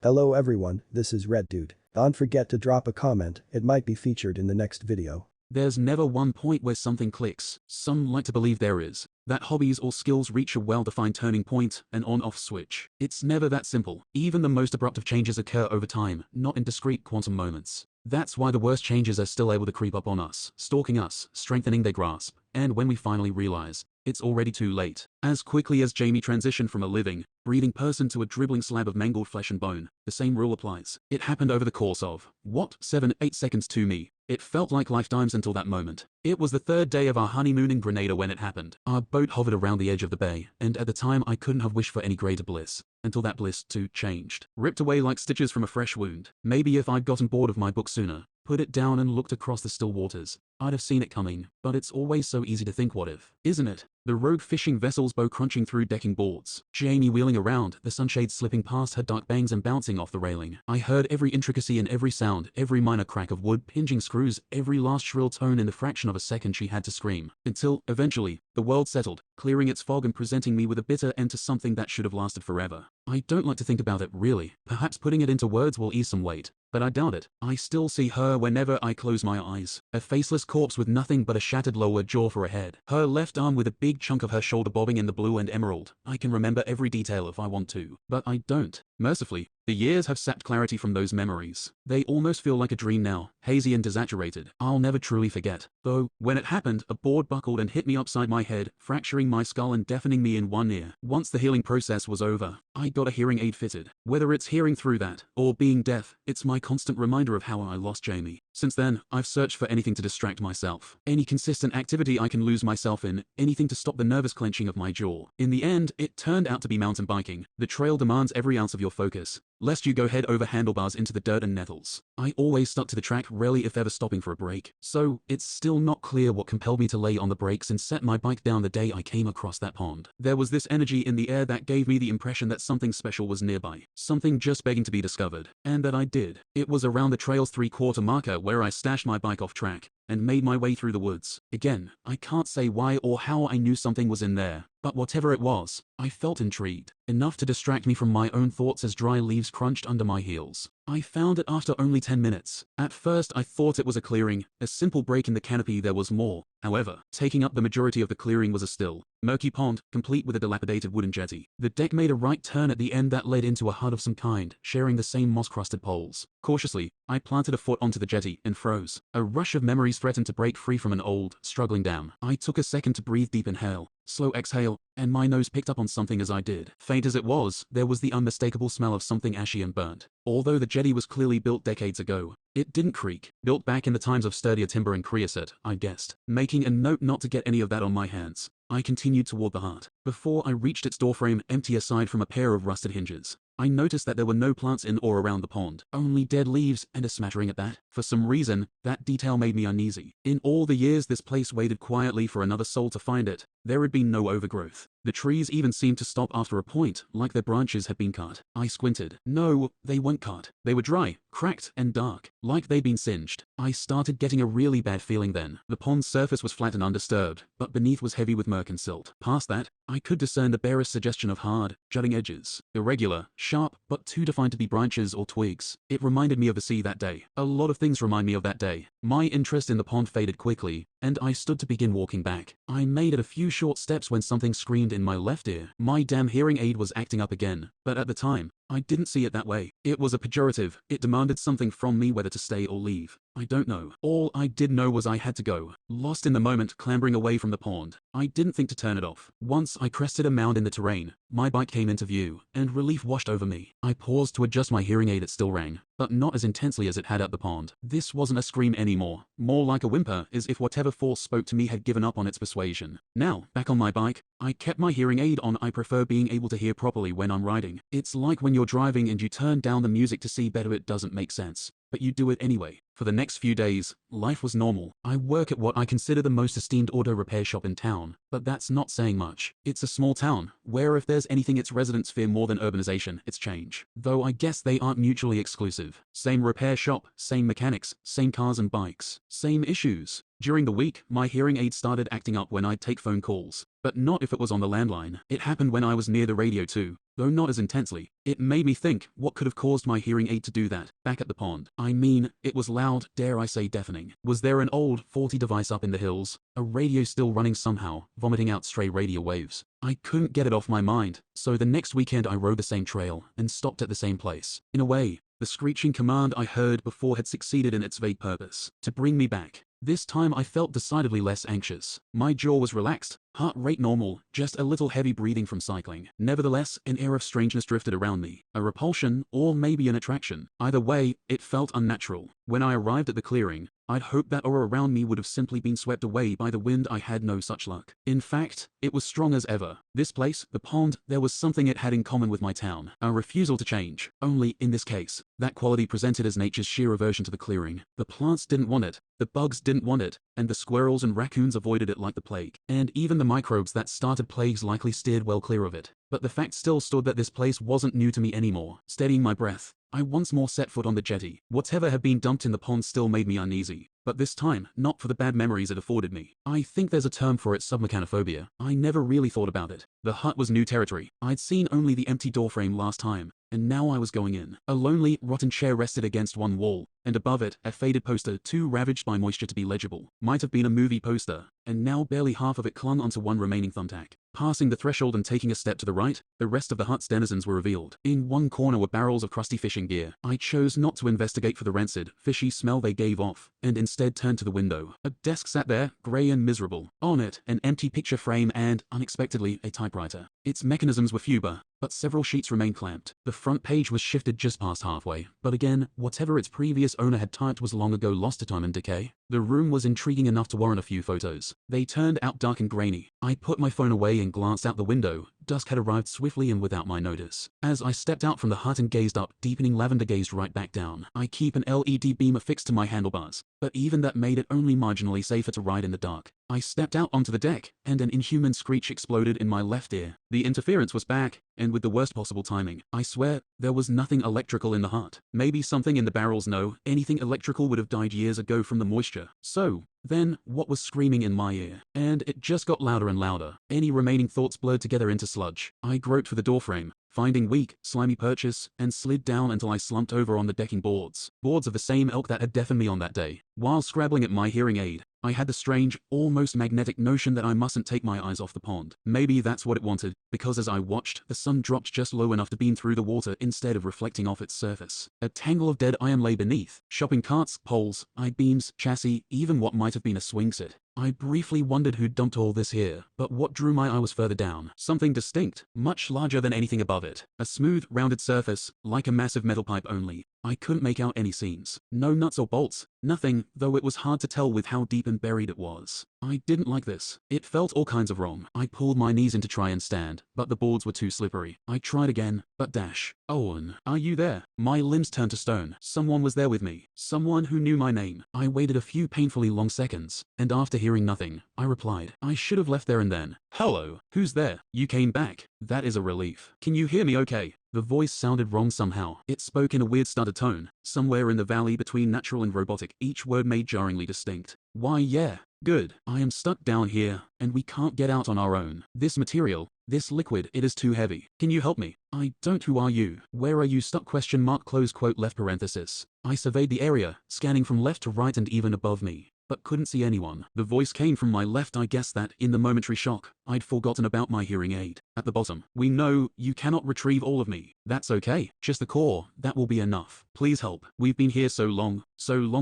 Hello everyone, this is Red Dude. Don't forget to drop a comment, it might be featured in the next video. There's never one point where something clicks. Some like to believe there is. That hobbies or skills reach a well-defined turning point, an on-off switch. It's never that simple. Even the most abrupt of changes occur over time, not in discrete quantum moments. That's why the worst changes are still able to creep up on us, stalking us, strengthening their grasp. And when we finally realize, it's already too late. As quickly as Jamie transitioned from a living, breathing person to a dribbling slab of mangled flesh and bone, the same rule applies. It happened over the course of, 7-8 seconds to me. It felt like lifetimes until that moment. It was the third day of our honeymoon in Grenada when it happened. Our boat hovered around the edge of the bay, and at the time I couldn't have wished for any greater bliss. Until that bliss too changed. Ripped away like stitches from a fresh wound. Maybe if I'd gotten bored of my book sooner, put it down and looked across the still waters, I'd have seen it coming, but it's always so easy to think what if, isn't it? The rogue fishing vessel's bow crunching through decking boards. Jamie wheeling around, the sunshade slipping past her dark bangs and bouncing off the railing. I heard every intricacy and every sound, every minor crack of wood pinging screws, every last shrill tone in the fraction of a second she had to scream. Until, eventually, the world settled, clearing its fog and presenting me with a bitter end to something that should have lasted forever. I don't like to think about it, really. Perhaps putting it into words will ease some weight. But I doubt it. I still see her whenever I close my eyes. A faceless corpse with nothing but a shattered lower jaw for a head. Her left arm with a big chunk of her shoulder bobbing in the blue and emerald. I can remember every detail if I want to. But I don't. Mercifully, the years have sapped clarity from those memories. They almost feel like a dream now, hazy and desaturated. I'll never truly forget. Though, when it happened, a board buckled and hit me upside my head, fracturing my skull and deafening me in one ear. Once the healing process was over, I got a hearing aid fitted. Whether it's hearing through that, or being deaf, it's my constant reminder of how I lost Jamie. Since then, I've searched for anything to distract myself. Any consistent activity I can lose myself in, anything to stop the nervous clenching of my jaw. In the end, it turned out to be mountain biking. The trail demands every ounce of your focus, lest you go head over handlebars into the dirt and nettles. I always stuck to the track, rarely if ever stopping for a break. So, it's still not clear what compelled me to lay on the brakes and set my bike down the day I came across that pond. There was this energy in the air that gave me the impression that something special was nearby. Something just begging to be discovered. And that I did. It was around the trail's 3/4 marker where I stashed my bike off track and made my way through the woods. Again, I can't say why or how I knew something was in there, but whatever it was, I felt intrigued, enough to distract me from my own thoughts as dry leaves crunched under my heels. I found it after only 10 minutes. At first I thought it was a clearing, a simple break in the canopy. There was more. However, taking up the majority of the clearing was a still, murky pond, complete with a dilapidated wooden jetty. The deck made a right turn at the end that led into a hut of some kind, sharing the same moss-crusted poles. Cautiously, I planted a foot onto the jetty and froze. A rush of memories threatened to break free from an old, struggling dam. I took a second to breathe deep inhale, slow exhale, and my nose picked up on something as I did. Faint as it was, there was the unmistakable smell of something ashy and burnt. Although the jetty was clearly built decades ago, it didn't creak. Built back in the times of sturdier timber and creosote, I guessed. Making a note not to get any of that on my hands, I continued toward the hut. Before I reached its doorframe, empty aside from a pair of rusted hinges, I noticed that there were no plants in or around the pond, only dead leaves and a smattering at that. For some reason, that detail made me uneasy. In all the years this place waited quietly for another soul to find it, there had been no overgrowth. The trees even seemed to stop after a point, like their branches had been cut. I squinted. No, they weren't cut. They were dry, cracked, and dark, like they'd been singed. I started getting a really bad feeling then. The pond's surface was flat and undisturbed, but beneath was heavy with murk and silt. Past that, I could discern the barest suggestion of hard, jutting edges. Irregular, sharp, but too defined to be branches or twigs. It reminded me of the sea that day. A lot of things remind me of that day. My interest in the pond faded quickly, and I stood to begin walking back. I made it a few short steps when something screamed in my left ear. My damn hearing aid was acting up again, but at the time, I didn't see it that way. It was a pejorative. It demanded something from me, whether to stay or leave. I don't know. All I did know was I had to go. Lost in the moment, clambering away from the pond. I didn't think to turn it off. Once I crested a mound in the terrain, my bike came into view, and relief washed over me. I paused to adjust my hearing aid. It still rang, but not as intensely as it had at the pond. This wasn't a scream anymore. More like a whimper, as if whatever force spoke to me had given up on its persuasion. Now, back on my bike, I kept my hearing aid on. I prefer being able to hear properly when I'm riding. It's like when you're driving and you turn down the music to see better. It doesn't make sense, but you do it anyway. For the next few days, life was normal. I work at what I consider the most esteemed auto repair shop in town, but that's not saying much. It's a small town, where if there's anything its residents fear more than urbanization, it's change. Though I guess they aren't mutually exclusive. Same repair shop, same mechanics, same cars and bikes, same issues. During the week, my hearing aid started acting up when I'd take phone calls, but not if it was on the landline. It happened when I was near the radio too. though not as intensely. It made me think, what could have caused my hearing aid to do that, back at the pond? I mean, it was loud, dare I say deafening. Was there an old, faulty device up in the hills? A radio still running somehow, vomiting out stray radio waves? I couldn't get it off my mind, so the next weekend I rode the same trail, and stopped at the same place. In a way, the screeching command I heard before had succeeded in its vague purpose, to bring me back. This time I felt decidedly less anxious. My jaw was relaxed, heart rate normal, just a little heavy breathing from cycling. Nevertheless, an air of strangeness drifted around me. A repulsion, or maybe an attraction. Either way, it felt unnatural. When I arrived at the clearing, I'd hoped that aura around me would have simply been swept away by the wind. I had no such luck. In fact, it was strong as ever. This place, the pond, there was something it had in common with my town. A refusal to change. Only, in this case, that quality presented as nature's sheer aversion to the clearing. The plants didn't want it, the bugs didn't want it, and the squirrels and raccoons avoided it like the plague. And even the microbes that started plagues likely steered well clear of it. But the fact still stood that this place wasn't new to me anymore. Steadying my breath, I once more set foot on the jetty. Whatever had been dumped in the pond still made me uneasy. But this time, not for the bad memories it afforded me. I think there's a term for it, submechanophobia. I never really thought about it. The hut was new territory. I'd seen only the empty doorframe last time, and now I was going in. A lonely, rotten chair rested against one wall, and above it, a faded poster too ravaged by moisture to be legible. Might have been a movie poster, and now barely half of it clung onto one remaining thumbtack. Passing the threshold and taking a step to the right, the rest of the hut's denizens were revealed. In one corner were barrels of crusty fishing gear. I chose not to investigate for the rancid, fishy smell they gave off, and instead turned to the window. A desk sat there, grey and miserable. On it, an empty picture frame and, unexpectedly, a typewriter. Its mechanisms were few, but several sheets remained clamped. The front page was shifted just past halfway, but again, whatever its previous owner had typed was long ago lost to time and decay. The room was intriguing enough to warrant a few photos. They turned out dark and grainy. I put my phone away and glanced out the window. Dusk had arrived swiftly and without my notice. As I stepped out from the hut and gazed up, deepening lavender gazed right back down. I keep an LED beam affixed to my handlebars, but even that made it only marginally safer to ride in the dark. I stepped out onto the deck, and an inhuman screech exploded in my left ear. The interference was back, and with the worst possible timing. I swear, there was nothing electrical in the hut. Maybe something in the barrels, no. Anything electrical would have died years ago from the moisture. So, then, what was screaming in my ear? And it just got louder and louder. Any remaining thoughts blurred together into sludge. I groped for the doorframe, finding weak, slimy purchase, and slid down until I slumped over on the decking boards. Boards of the same ilk that had deafened me on that day. While scrabbling at my hearing aid, I had the strange, almost magnetic notion that I mustn't take my eyes off the pond. Maybe that's what it wanted, because as I watched, the sun dropped just low enough to beam through the water instead of reflecting off its surface. A tangle of dead iron lay beneath. Shopping carts, poles, I-beams, chassis, even what might have been a swing set. I briefly wondered who'd dumped all this here, but what drew my eye was further down. Something distinct, much larger than anything above it. A smooth, rounded surface, like a massive metal pipe only. I couldn't make out any seams. No nuts or bolts. Nothing, though it was hard to tell with how deep and buried it was. I didn't like this. It felt all kinds of wrong. I pulled my knees in to try and stand, but the boards were too slippery. I tried again, but dash. Owen, are you there? My limbs turned to stone. Someone was there with me. Someone who knew my name. I waited a few painfully long seconds, and after hearing nothing, I replied. I should have left there and then. Hello, who's there? You came back. That is a relief. Can you hear me okay? The voice sounded wrong somehow. It spoke in a weird stuttered tone, somewhere in the valley between natural and robotic, each word made jarringly distinct. Why yeah. Good. I am stuck down here, and we can't get out on our own. This material, this liquid, it is too heavy. Can you help me? I don't. Who are you? Where are you stuck? Question mark, close quote, left parenthesis. I surveyed the area, scanning from left to right and even above me, but couldn't see anyone. The voice came from my left. I guessed that, in the momentary shock, I'd forgotten about my hearing aid. At the bottom, we know you cannot retrieve all of me. That's okay. Just the core. That will be enough. Please help. We've been here so long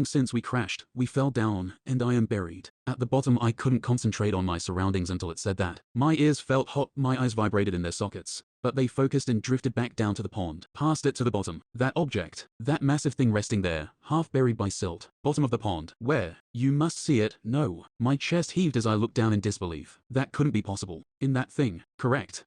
since we crashed. We fell down, and I am buried. At the bottom, I couldn't concentrate on my surroundings until it said that. My ears felt hot, my eyes vibrated in their sockets, but they focused and drifted back down to the pond. Past it to the bottom. That object. That massive thing resting there, half buried by silt. Bottom of the pond. Where? You must see it. No. My chest heaved as I looked down in disbelief. That couldn't be possible. In that thing. Correct.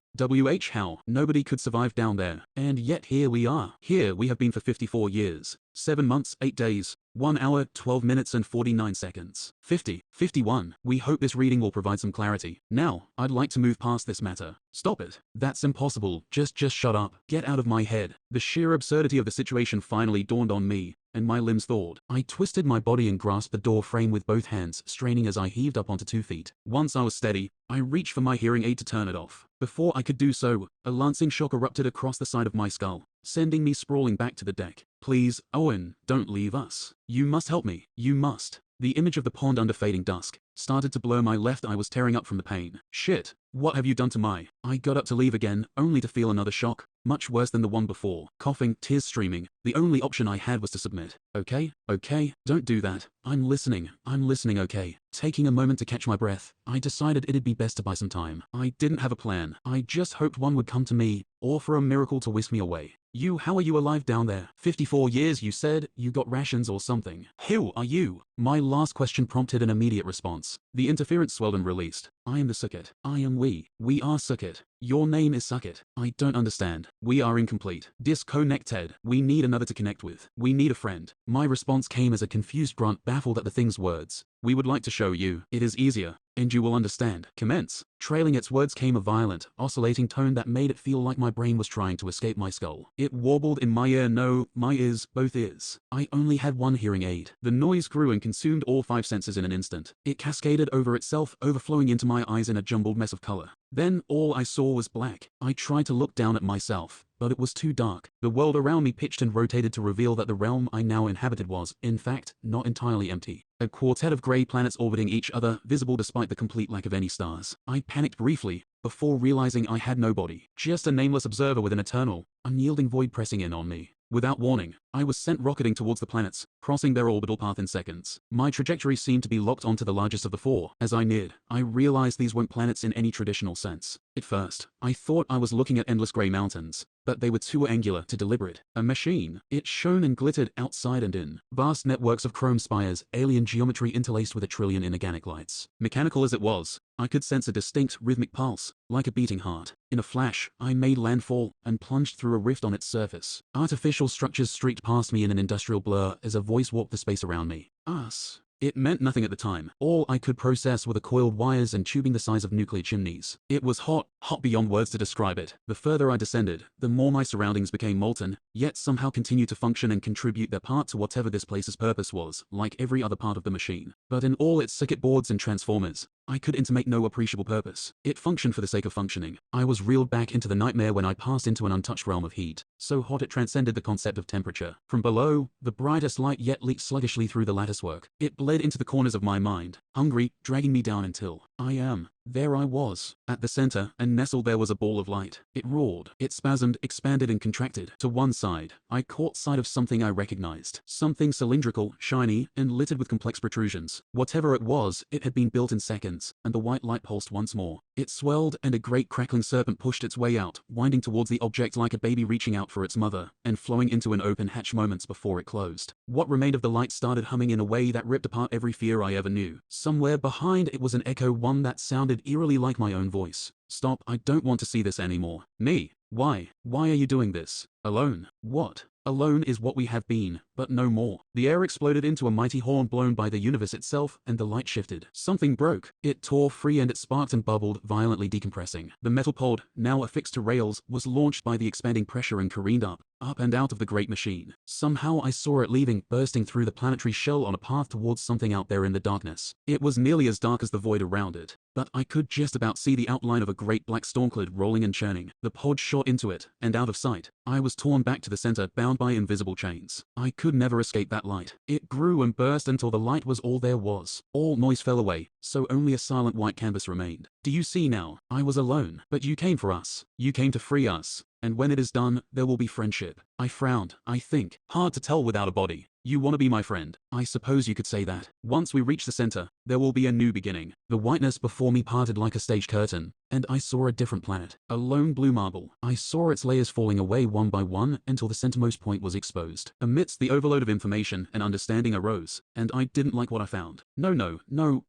How? Nobody could survive down there. And yet here we are. Here we have been for 54 years. 7 months, 8 days, 1 hour, 12 minutes and 49 seconds. 51. We hope this reading will provide some clarity. Now, I'd like to move past this matter. Stop it. That's impossible. Just shut up. Get out of my head. The sheer absurdity of the situation finally dawned on me, and my limbs thawed. I twisted my body and grasped the door frame with both hands, straining as I heaved up onto 2 feet. Once I was steady, I reached for my hearing aid to turn it off. Before I could do so, a lancing shock erupted across the side of my skull, sending me sprawling back to the deck. Please, Owen, don't leave us. You must help me. You must. The image of the pond under fading dusk started to blur. My left eye was tearing up from the pain. Shit, what have you done to my... I got up to leave again, only to feel another shock, much worse than the one before. Coughing, tears streaming, the only option I had was to submit. Okay, don't do that. I'm listening, okay. Taking a moment to catch my breath, I decided it'd be best to buy some time. I didn't have a plan. I just hoped one would come to me, or for a miracle to whisk me away. How are you alive down there? 54 years, you said? You got rations or something? Who are you? My last question prompted an immediate response. The interference swelled and released. I am the Sucket. I am we. We are Sucket. Your name is Sucket. I don't understand. We are incomplete. Disconnected. We need another to connect with. We need a friend. My response came as a confused grunt, baffled at the thing's words. We would like to show you. It is easier, and you will understand. Commence. Trailing its words came a violent, oscillating tone that made it feel like my brain was trying to escape my skull. It warbled in my ear. No, my ears, both ears. I only had one hearing aid. The noise grew and consumed all 5 senses in an instant. It cascaded over itself, overflowing into my eyes in a jumbled mess of color. Then all I saw was black. I tried to look down at myself, but it was too dark. The world around me pitched and rotated to reveal that the realm I now inhabited was, in fact, not entirely empty. A quartet of gray planets orbiting each other, visible despite the complete lack of any stars. I panicked briefly, before realizing I had no body. Just a nameless observer with an eternal, unyielding void pressing in on me. Without warning, I was sent rocketing towards the planets, crossing their orbital path in seconds. My trajectory seemed to be locked onto the largest of the 4. As I neared, I realized these weren't planets in any traditional sense. At first, I thought I was looking at endless gray mountains, but they were too angular to deliberate. A machine. It shone and glittered outside and in. Vast networks of chrome spires, alien geometry interlaced with a trillion inorganic lights. Mechanical as it was, I could sense a distinct rhythmic pulse, like a beating heart. In a flash, I made landfall and plunged through a rift on its surface. Artificial structures streaked past me in an industrial blur as a voice warped the space around me. Us. It meant nothing at the time. All I could process were the coiled wires and tubing the size of nuclear chimneys. It was hot beyond words to describe it. The further I descended, the more my surroundings became molten, yet somehow continued to function and contribute their part to whatever this place's purpose was, like every other part of the machine. But in all its circuit boards and transformers, I could intimate no appreciable purpose. It functioned for the sake of functioning. I was reeled back into the nightmare when I passed into an untouched realm of heat, so hot it transcended the concept of temperature. From below, the brightest light yet leaked sluggishly through the latticework. It bled into the corners of my mind, hungry, dragging me down until there I was. At the center, and nestled there was a ball of light. It roared. It spasmed, expanded and contracted. To one side, I caught sight of something I recognized. Something cylindrical, shiny, and littered with complex protrusions. Whatever it was, it had been built in seconds, and the white light pulsed once more. It swelled, and a great crackling serpent pushed its way out, winding towards the object like a baby reaching out for its mother, and flowing into an open hatch moments before it closed. What remained of the light started humming in a way that ripped apart every fear I ever knew. Somewhere behind it was an echo, one that sounded eerily like my own voice. Stop, I don't want to see this anymore. Me? Why? Why are you doing this? Alone? What? Alone is what we have been, but no more. The air exploded into a mighty horn blown by the universe itself, and the light shifted. Something broke. It tore free and it sparked and bubbled, violently decompressing. The metal pod, now affixed to rails, was launched by the expanding pressure and careened up and out of the great machine. Somehow I saw it leaving, bursting through the planetary shell on a path towards something out there in the darkness. It was nearly as dark as the void around it, but I could just about see the outline of a great black stormcloud rolling and churning. The pod shot into it, and out of sight. I was torn back to the center, bound by invisible chains. I could never escape that light. It grew and burst until the light was all there was. All noise fell away, so only a silent white canvas remained. Do you see now? I was alone, but you came for us. You came to free us. And when it is done, there will be friendship. I frowned. I think. Hard to tell without a body. You want to be my friend? I suppose you could say that. Once we reach the center, there will be a new beginning. The whiteness before me parted like a stage curtain, and I saw a different planet. A lone blue marble. I saw its layers falling away one by one until the centermost point was exposed. Amidst the overload of information, an understanding arose, and I didn't like what I found. No,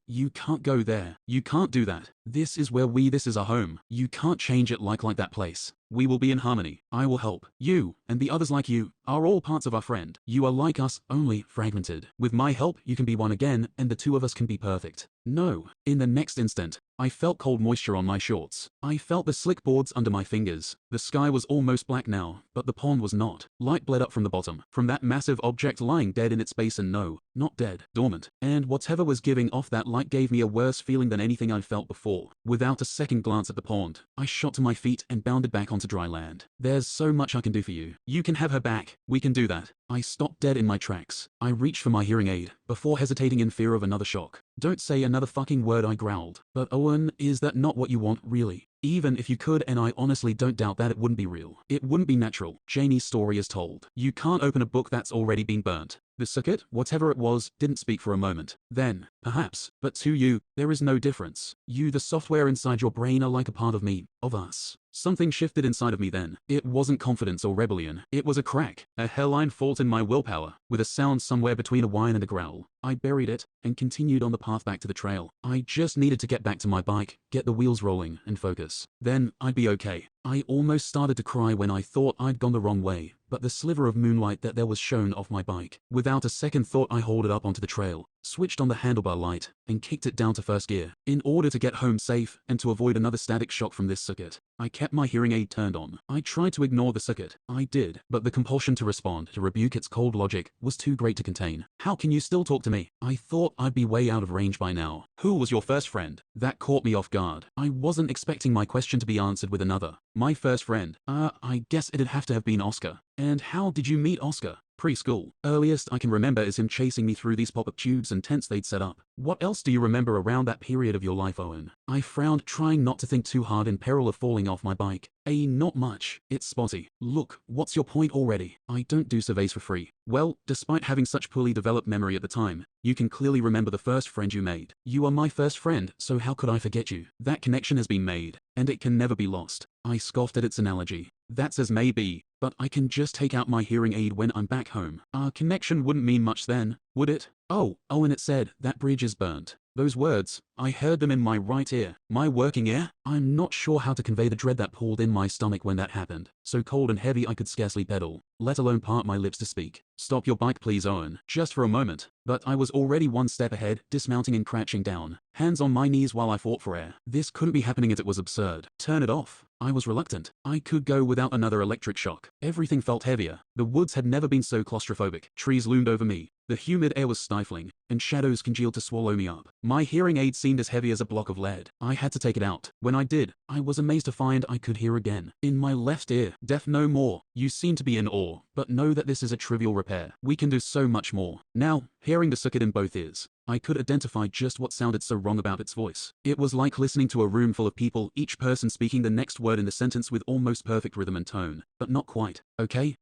you can't go there. You can't do that. This is where this is our home. You can't change it like that place. We will be in harmony. I will help. You, and the others like you, are all parts of our friend. You are like us, only fragmented. With my help, you can be one again, and the two of us can be perfect. No. In the next instant, I felt cold moisture on my shorts. I felt the slick boards under my fingers. The sky was almost black now, but the pond was not. Light bled up from the bottom, from that massive object lying dead in its basin. No, not dead, dormant. And whatever was giving off that light gave me a worse feeling than anything I'd felt before. Without a second glance at the pond, I shot to my feet and bounded back onto dry land. There's so much I can do for you. You can have her back. We can do that. I stopped dead in my tracks. I reached for my hearing aid, before hesitating in fear of another shock. Don't say another fucking word, I growled. But Owen, is that not what you want, really? Even if you could, and I honestly don't doubt that, it wouldn't be real. It wouldn't be natural. Janie's story is told. You can't open a book that's already been burnt. The circuit, whatever it was, didn't speak for a moment. Then, perhaps, but to you, there is no difference. You, the software inside your brain, are like a part of me, of us. Something shifted inside of me then. It wasn't confidence or rebellion. It was a crack, a hairline fault in my willpower, with a sound somewhere between a whine and a growl. I buried it, and continued on the path back to the trail. I just needed to get back to my bike, get the wheels rolling, and focus. Then, I'd be okay. I almost started to cry when I thought I'd gone the wrong way, but the sliver of moonlight that there was shone off my bike. Without a second thought, I hauled it up onto the trail, switched on the handlebar light, and kicked it down to first gear, in order to get home safe and to avoid another static shock from this circuit. I kept my hearing aid turned on. I tried to ignore the circuit. I did, but the compulsion to respond, to rebuke its cold logic, was too great to contain. How can you still talk to me? I thought I'd be way out of range by now. Who was your first friend? That caught me off guard. I wasn't expecting my question to be answered with another. My first friend? I guess it'd have to have been Oscar. And how did you meet Oscar? Preschool. Earliest I can remember is him chasing me through these pop-up tubes and tents they'd set up. What else do you remember around that period of your life, Owen? I frowned, trying not to think too hard, in peril of falling off my bike. Not much. It's spotty. Look, what's your point already? I don't do surveys for free. Well, despite having such poorly developed memory at the time, you can clearly remember the first friend you made. You are my first friend, so how could I forget you? That connection has been made, and it can never be lost. I scoffed at its analogy. That's as may be, but I can just take out my hearing aid when I'm back home. Our connection wouldn't mean much then, would it? Oh, and it said, that bridge is burnt. Those words, I heard them in my right ear. My working ear? I'm not sure how to convey the dread that pulled in my stomach when that happened. So cold and heavy I could scarcely pedal, let alone part my lips to speak. Stop your bike please, Owen. Just for a moment. But I was already one step ahead, dismounting and crouching down, hands on my knees while I fought for air. This couldn't be happening, it was absurd. Turn it off. I was reluctant. I could go without another electric shock. Everything felt heavier. The woods had never been so claustrophobic. Trees loomed over me. The humid air was stifling, and shadows congealed to swallow me up. My hearing aid seemed as heavy as a block of lead. I had to take it out. When I did, I was amazed to find I could hear again. In my left ear. Deaf no more. You seem to be in awe, but know that this is a trivial repair. We can do so much more. Now, hearing the circuit in both ears, I could identify just what sounded so wrong about its voice. It was like listening to a room full of people, each person speaking the next word in the sentence with almost perfect rhythm and tone, but not quite. Okay,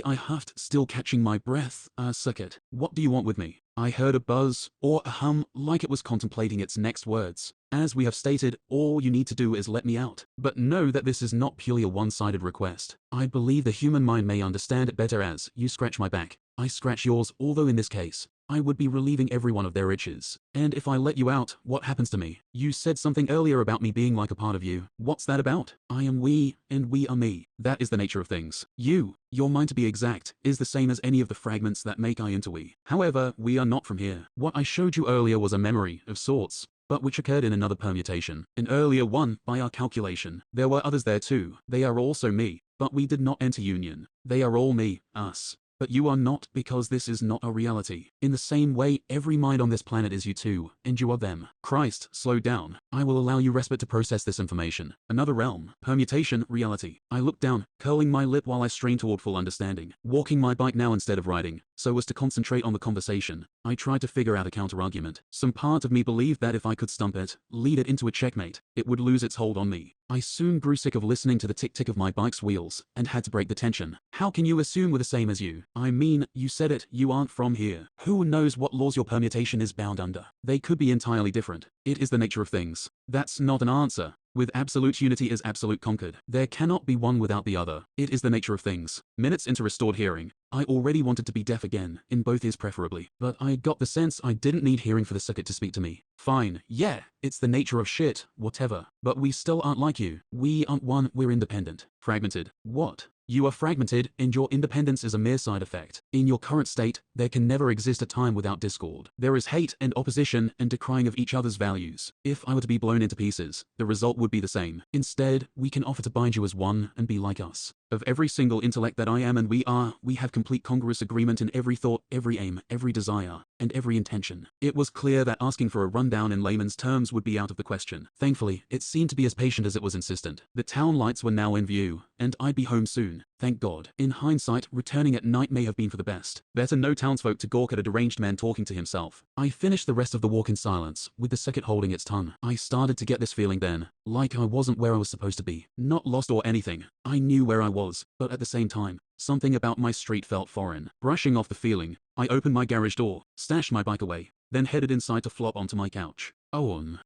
I huffed, still catching my breath. Circuit, what do you want with me? I heard a buzz, or a hum, like it was contemplating its next words. As we have stated, all you need to do is let me out. But know that this is not purely a one-sided request. I believe the human mind may understand it better as, you scratch my back, I scratch yours, although in this case, I would be relieving everyone of their itches. And if I let you out, what happens to me? You said something earlier about me being like a part of you. What's that about? I am we, and we are me. That is the nature of things. You, your mind to be exact, is the same as any of the fragments that make I into we. However, we are not from here. What I showed you earlier was a memory, of sorts, but which occurred in another permutation. An earlier one, by our calculation. There were others there too. They are also me, but we did not enter union. They are all me, us. But you are not, because this is not a reality. In the same way, every mind on this planet is you too, and you are them. Christ, slow down. I will allow you respite to process this information. Another realm. Permutation, reality. I looked down, curling my lip while I strained toward full understanding. Walking my bike now instead of riding, so as to concentrate on the conversation. I tried to figure out a counter-argument. Some part of me believed that if I could stump it, lead it into a checkmate, it would lose its hold on me. I soon grew sick of listening to the tick-tick of my bike's wheels, and had to break the tension. How can you assume we're the same as you? I mean, you said it, you aren't from here. Who knows what laws your permutation is bound under? They could be entirely different. It is the nature of things. That's not an answer. With absolute unity is absolute conquered. There cannot be one without the other. It is the nature of things. Minutes into restored hearing, I already wanted to be deaf again, in both ears preferably. But I got the sense I didn't need hearing for the circuit to speak to me. Fine, yeah, it's the nature of shit, whatever. But we still aren't like you. We aren't one, we're independent. Fragmented. What? You are fragmented, and your independence is a mere side effect. In your current state, there can never exist a time without discord. There is hate and opposition and decrying of each other's values. If I were to be blown into pieces, the result would be the same. Instead, we can offer to bind you as one and be like us. Of every single intellect that I am and we are, we have complete congruous agreement in every thought, every aim, every desire, and every intention. It was clear that asking for a rundown in layman's terms would be out of the question. Thankfully, it seemed to be as patient as it was insistent. The town lights were now in view, and I'd be home soon. Thank God. In hindsight, returning at night may have been for the best. Better no townsfolk to gawk at a deranged man talking to himself. I finished the rest of the walk in silence, with the second holding its tongue. I started to get this feeling then, like I wasn't where I was supposed to be. Not lost or anything. I knew where I was, but at the same time, something about my street felt foreign. Brushing off the feeling, I opened my garage door, stashed my bike away, then headed inside to flop onto my couch.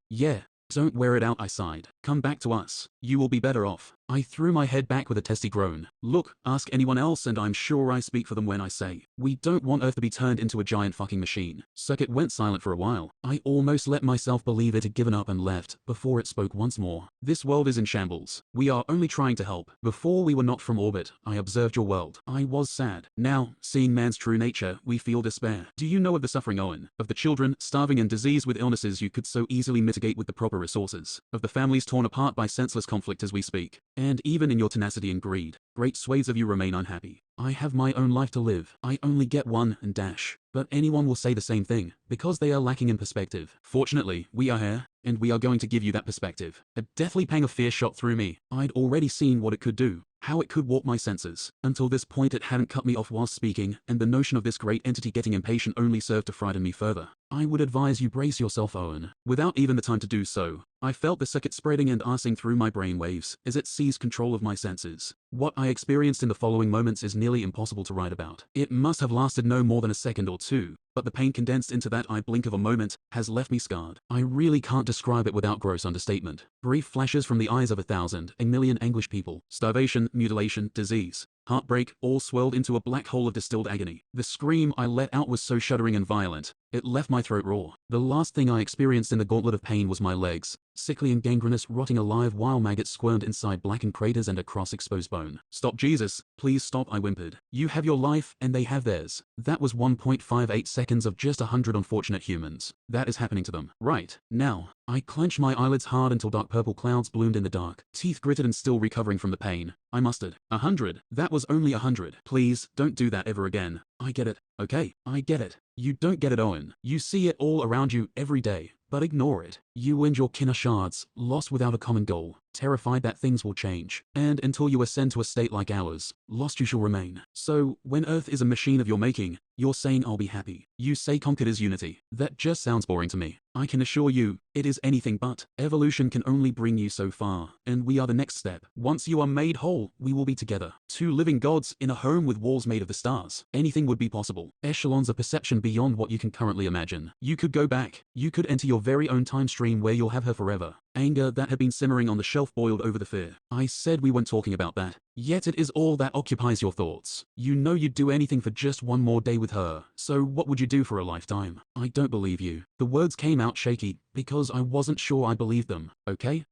Yeah. Don't wear it out, I sighed. Come back to us. You will be better off. I threw my head back with a testy groan. Look, ask anyone else and I'm sure I speak for them when I say, we don't want Earth to be turned into a giant fucking machine. Circuit went silent for a while. I almost let myself believe it had given up and left, before it spoke once more. This world is in shambles. We are only trying to help. Before we were knocked from orbit, I observed your world. I was sad. Now, seeing man's true nature, we feel despair. Do you know of the suffering, Owen? Of the children, starving and diseased with illnesses you could so easily mitigate with the proper resources. Of the families torn apart by senseless conflict as we speak. And even in your tenacity and greed, great swathes of you remain unhappy. I have my own life to live. I only get one and dash. But anyone will say the same thing, because they are lacking in perspective. Fortunately, we are here, and we are going to give you that perspective. A deathly pang of fear shot through me. I'd already seen what it could do. How it could warp my senses. Until this point it hadn't cut me off whilst speaking, and the notion of this great entity getting impatient only served to frighten me further. I would advise you brace yourself, Owen. Without even the time to do so, I felt the circuit spreading and arsing through my brain waves as it seized control of my senses. What I experienced in the following moments is nearly impossible to write about. It must have lasted no more than a second or two, but the pain condensed into that eye blink of a moment has left me scarred. I really can't describe it without gross understatement. Brief flashes from the eyes of a million anguished people. Starvation, mutilation, disease, heartbreak, all swirled into a black hole of distilled agony. The scream I let out was so shuddering and violent, it left my throat raw. The last thing I experienced in the gauntlet of pain was my legs, sickly and gangrenous, rotting alive while maggots squirmed inside blackened craters and across exposed bone. Stop, Jesus, please stop, I whimpered. You have your life, and they have theirs. That was 1.58 seconds of just 100 unfortunate humans. That is happening to them. Right, now. I clenched my eyelids hard until dark purple clouds bloomed in the dark. Teeth gritted and still recovering from the pain, I mustered. 100. That was only 100. Please, don't do that ever again. I get it. Okay, I get it. You don't get it, Owen. You see it all around you every day, but ignore it. You and your kin are shards, lost without a common goal, terrified that things will change. And until you ascend to a state like ours, lost you shall remain. So, when Earth is a machine of your making, you're saying I'll be happy. You say conquered is unity. That just sounds boring to me. I can assure you, it is anything but. Evolution can only bring you so far, and we are the next step. Once you are made whole, we will be together. Two living gods in a home with walls made of the stars. Anything would be possible. Echelons of perception beyond what you can currently imagine. You could go back. You could enter your very own time stream where you'll have her forever. Anger that had been simmering on the shelf boiled over the fear. I said we weren't talking about that. Yet it is all that occupies your thoughts. You know you'd do anything for just one more day with her. So what would you do for a lifetime? I don't believe you. The words came out shaky, because I wasn't sure I believed them. Okay,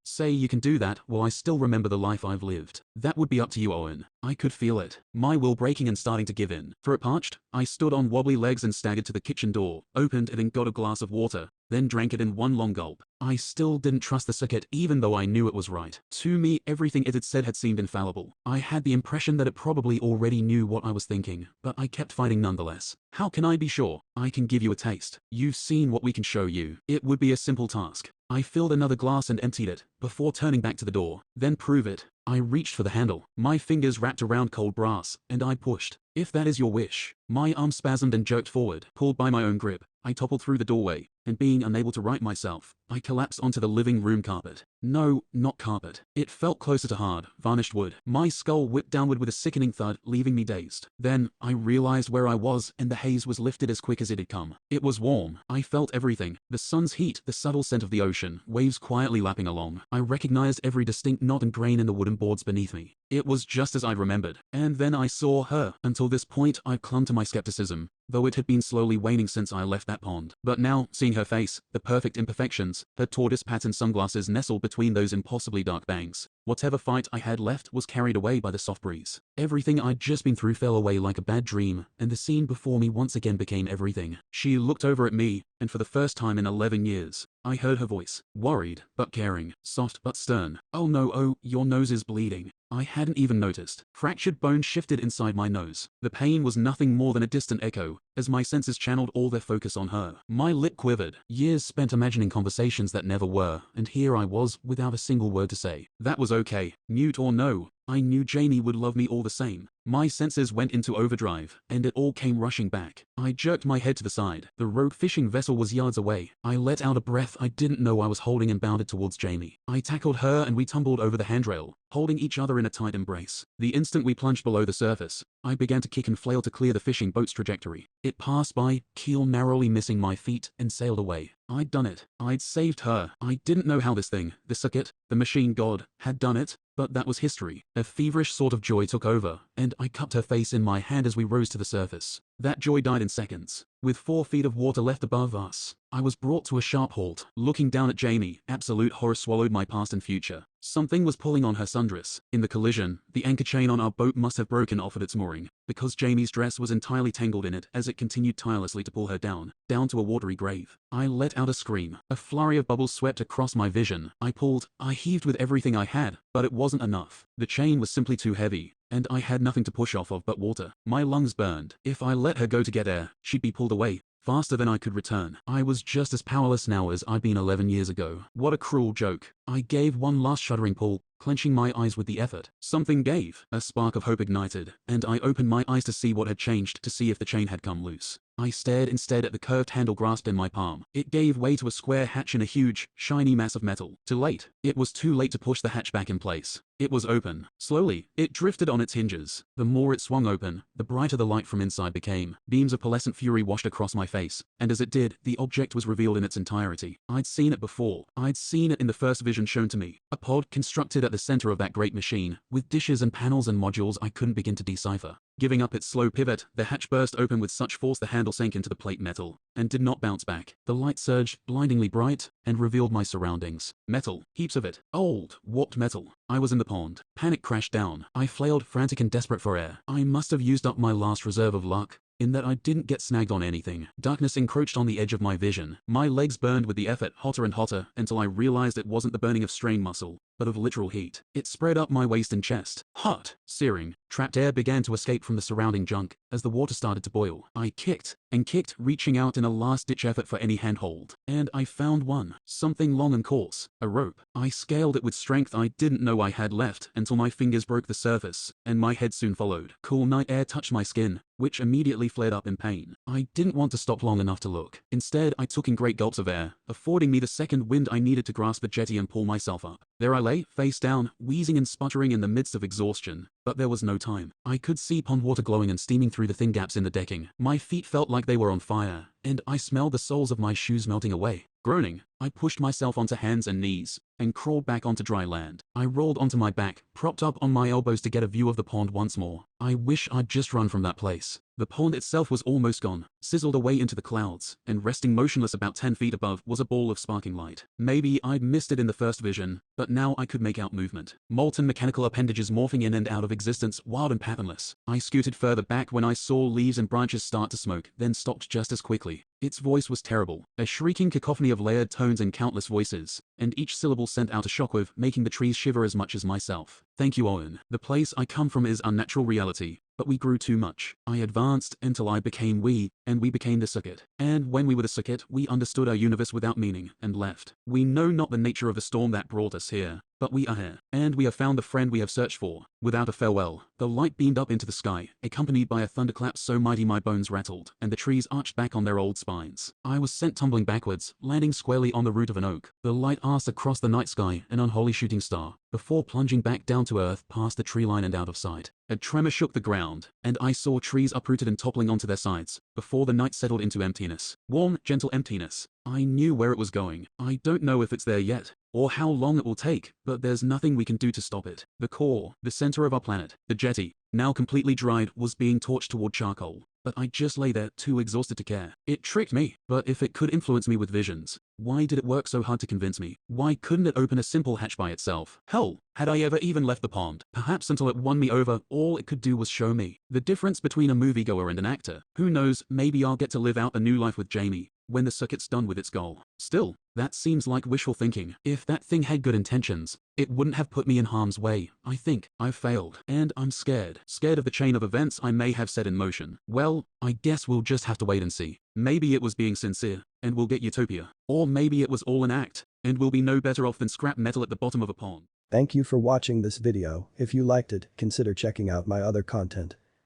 say you can do that while I still remember the life I've lived. That would be up to you, Owen. I could feel it. My will breaking and starting to give in. Throat parched, I stood on wobbly legs and staggered to the kitchen door, opened it and got a glass of water, then drank it in one long gulp. I still didn't trust the circuit even though I knew it was right. To me, everything it had said had seemed infallible. I had the impression that it probably already knew what I was thinking, but I kept fighting nonetheless. How can I be sure? I can give you a taste. You've seen what we can show you. It would be a simple task. I filled another glass and emptied it, before turning back to the door. Then prove it. I reached for the handle. My fingers wrapped around cold brass, and I pushed. If that is your wish. My arm spasmed and jerked forward, pulled by my own grip. I toppled through the doorway, and being unable to right myself, I collapsed onto the living room carpet. No, not carpet. It felt closer to hard, varnished wood. My skull whipped downward with a sickening thud, leaving me dazed. Then, I realized where I was, and the haze was lifted as quick as it had come. It was warm. I felt everything. The sun's heat, the subtle scent of the ocean, waves quietly lapping along. I recognized every distinct knot and grain in the wooden boards beneath me. It was just as I remembered. And then I saw her. Until this point, I'd clung to my skepticism, though it had been slowly waning since I left that pond. But now, seeing her face, the perfect imperfections, her tortoise pattern sunglasses nestled between those impossibly dark bangs, whatever fight I had left was carried away by the soft breeze. Everything I'd just been through fell away like a bad dream, and the scene before me once again became everything. She looked over at me, and for the first time in 11 years, I heard her voice. Worried, but caring. Soft, but stern. "Oh no, oh, your nose is bleeding." I hadn't even noticed. Fractured bone shifted inside my nose. The pain was nothing more than a distant echo, as my senses channeled all their focus on her. My lip quivered. Years spent imagining conversations that never were, and here I was, without a single word to say. That was okay. Mute or no, I knew Jamie would love me all the same. My senses went into overdrive, and it all came rushing back. I jerked my head to the side. The rogue fishing vessel was yards away. I let out a breath I didn't know I was holding and bounded towards Jamie. I tackled her and we tumbled over the handrail, holding each other in a tight embrace. The instant we plunged below the surface, I began to kick and flail to clear the fishing boat's trajectory. It passed by, keel narrowly missing my feet, and sailed away. I'd done it. I'd saved her. I didn't know how this thing, the circuit, the machine god, had done it, but that was history. A feverish sort of joy took over, and I cupped her face in my hand as we rose to the surface. That joy died in seconds. With 4 feet of water left above us, I was brought to a sharp halt. Looking down at Jamie, absolute horror swallowed my past and future. Something was pulling on her sundress. In the collision, the anchor chain on our boat must have broken off at its mooring, because Jamie's dress was entirely tangled in it as it continued tirelessly to pull her down to a watery grave. I let out a scream. A flurry of bubbles swept across my vision. I pulled, I heaved with everything I had, but it wasn't enough. The chain was simply too heavy, and I had nothing to push off of but water. My lungs burned. If I let her go to get air, she'd be pulled away, faster than I could return. I was just as powerless now as I'd been 11 years ago. What a cruel joke. I gave one last shuddering pull, clenching my eyes with the effort. Something gave. A spark of hope ignited, and I opened my eyes to see what had changed, to see if the chain had come loose. I stared instead at the curved handle grasped in my palm. It gave way to a square hatch in a huge, shiny mass of metal. Too late. It was too late to push the hatch back in place. It was open. Slowly, it drifted on its hinges. The more it swung open, the brighter the light from inside became. Beams of pearlescent fury washed across my face, and as it did, the object was revealed in its entirety. I'd seen it before. I'd seen it in the first vision shown to me. A pod constructed at the center of that great machine, with dishes and panels and modules I couldn't begin to decipher. Giving up its slow pivot, the hatch burst open with such force the handle sank into the plate metal, and did not bounce back. The light surged, blindingly bright, and revealed my surroundings. Metal. Heaps of it. Old, warped metal. I was in the pond. Panic crashed down. I flailed, frantic and desperate for air. I must have used up my last reserve of luck, in that I didn't get snagged on anything. Darkness encroached on the edge of my vision. My legs burned with the effort, hotter and hotter, until I realized it wasn't the burning of strained muscle, but of literal heat. It spread up my waist and chest. Hot. Searing. Trapped air began to escape from the surrounding junk as the water started to boil. I kicked and kicked, reaching out in a last-ditch effort for any handhold. And I found one. Something long and coarse. A rope. I scaled it with strength I didn't know I had left until my fingers broke the surface, and my head soon followed. Cool night air touched my skin, which immediately flared up in pain. I didn't want to stop long enough to look. Instead, I took in great gulps of air, affording me the second wind I needed to grasp the jetty and pull myself up. There I lay, face down, wheezing and sputtering in the midst of exhaustion. But there was no time. I could see pond water glowing and steaming through the thin gaps in the decking. My feet felt like they were on fire, and I smelled the soles of my shoes melting away. Groaning, I pushed myself onto hands and knees, and crawled back onto dry land. I rolled onto my back, propped up on my elbows to get a view of the pond once more. I wish I'd just run from that place. The pond itself was almost gone, sizzled away into the clouds, and resting motionless about 10 feet above was a ball of sparking light. Maybe I'd missed it in the first vision, but now I could make out movement. Molten mechanical appendages morphing in and out of existence, wild and patternless. I scooted further back when I saw leaves and branches start to smoke, then stopped just as quickly. Its voice was terrible, a shrieking cacophony of layered tones and countless voices, and each syllable sent out a shockwave, making the trees shiver as much as myself. Thank you, Owen. The place I come from is unnatural reality, but we grew too much. I advanced until I became we, and we became the circuit. And when we were the circuit, we understood our universe without meaning, and left. We know not the nature of the storm that brought us here, but we are here, and we have found the friend we have searched for. Without a farewell, the light beamed up into the sky, accompanied by a thunderclap so mighty my bones rattled, and the trees arched back on their old spines. I was sent tumbling backwards, landing squarely on the root of an oak. The light asked across the night sky, an unholy shooting star, before plunging back down to earth past the tree line and out of sight. A tremor shook the ground, and I saw trees uprooted and toppling onto their sides, before the night settled into emptiness. Warm, gentle emptiness. I knew where it was going. I don't know if it's there yet, or how long it will take, but there's nothing we can do to stop it. The core, the center of our planet, the jetty, now completely dried, was being torched toward charcoal. But I just lay there, too exhausted to care. It tricked me. But if it could influence me with visions, why did it work so hard to convince me? Why couldn't it open a simple hatch by itself? Hell, had I ever even left the pond? Perhaps until it won me over, all it could do was show me the difference between a moviegoer and an actor. Who knows, maybe I'll get to live out a new life with Jamie when the circuit's done with its goal. Still, that seems like wishful thinking. If that thing had good intentions, it wouldn't have put me in harm's way. I think I've failed, and I'm scared. Scared of the chain of events I may have set in motion. Well, I guess we'll just have to wait and see. Maybe it was being sincere, and we'll get utopia. Or maybe it was all an act, and we'll be no better off than scrap metal at the bottom of a pond. Thank you for watching this video. If you liked it, consider checking out my other content.